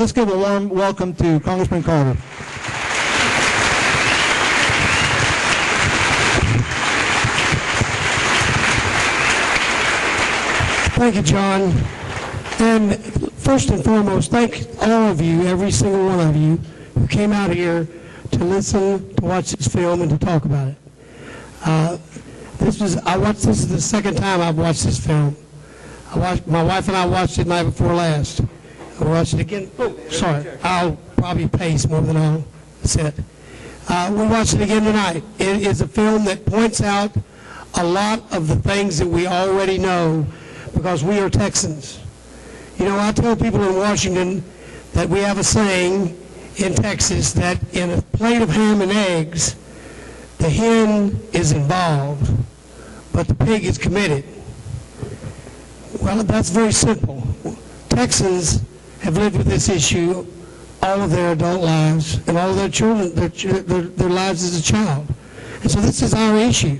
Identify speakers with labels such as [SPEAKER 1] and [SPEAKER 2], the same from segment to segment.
[SPEAKER 1] Let's give a warm welcome to Congressman Carter.
[SPEAKER 2] Thank you, John. And first and foremost, thank all of you, every single one of you, who came out here to listen, to watch this film, and to talk about it. This is the second time I've watched this film. My wife and I watched it night before last. I watched it again. Oh, sorry. I'll probably pace more than I'll sit. We watched it again tonight. It is a film that points out a lot of the things that we already know because we are Texans. You know, I tell people in Washington that we have a saying in Texas that in a plate of ham and eggs, the hen is involved, but the pig is committed. Well, that's very simple. Texans have lived with this issue all of their adult lives and all of their children, their lives as a child. And so this is our issue.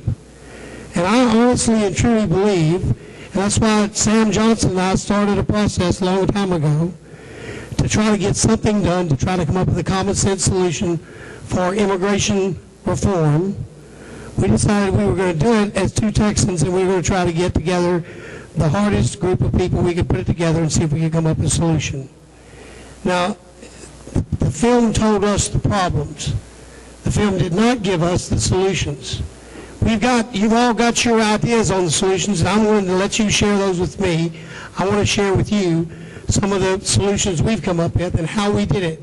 [SPEAKER 2] And I honestly and truly believe, and that's why Sam Johnson and I started a process a long time ago to try to get something done, to try to come up with a common sense solution for immigration reform. We decided we were going to do it as two Texans, and we were going to try to get together the hardest group of people we could put it together and see if we could come up with a solution. Now, the film told us the problems. The film did not give us the solutions. You've all got your ideas on the solutions, and I'm willing to let you share those with me. I want to share with you some of the solutions we've come up with and how we did it.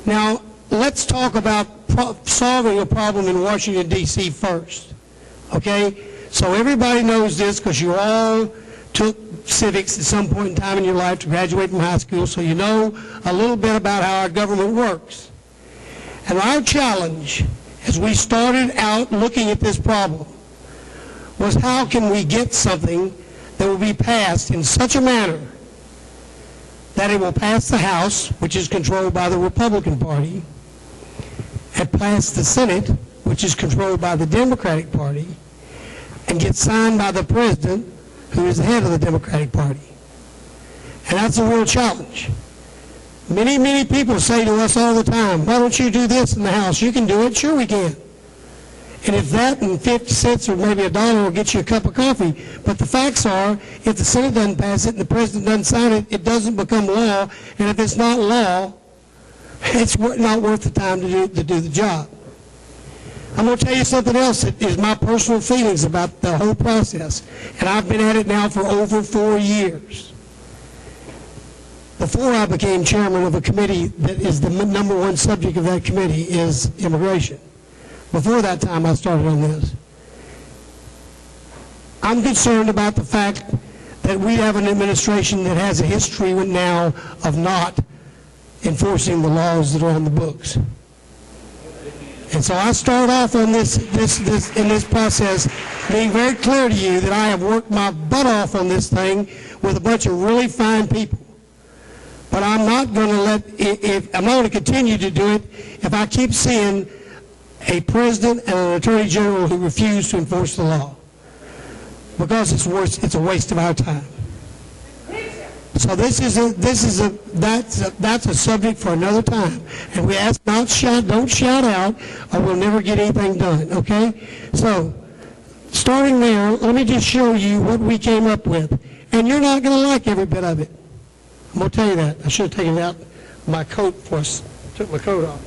[SPEAKER 2] Now, let's talk about solving a problem in Washington, D.C. first, okay? So everybody knows this because you all took civics at some point in time in your life to graduate from high school, so you know a little bit about how our government works. And our challenge as we started out looking at this problem was how can we get something that will be passed in such a manner that it will pass the House, which is controlled by the Republican Party, and pass the Senate, which is controlled by the Democratic Party, and get signed by the President, who is the head of the Democratic Party. And that's a real challenge. Many, many people say to us all the time, why don't you do this in the House? You can do it. Sure we can. And if that and 50 cents or maybe $1 will get you a cup of coffee. But the facts are, if the Senate doesn't pass it and the President doesn't sign it, it doesn't become law. And if it's not law, it's not worth the time to do the job. I'm going to tell you something else that is my personal feelings about the whole process. And I've been at it now for over 4 years. Before I became chairman of a committee that is the number one subject of that committee is immigration. Before that time, I started on this. I'm concerned about the fact that we have an administration that has a history now of not enforcing the laws that are on the books. And so I start off on this process being very clear to you that I have worked my butt off on this thing with a bunch of really fine people. But I'm not going to I'm not going to continue to do it if I keep seeing a president and an attorney general who refuse to enforce the law, because it's a waste of our time. So that's a subject for another time, and we ask don't shout out, or we'll never get anything done. Okay? So starting there, let me just show you what we came up with, and you're not going to like every bit of it. I'm going to tell you that. I should have taken out my coat before I took my coat off.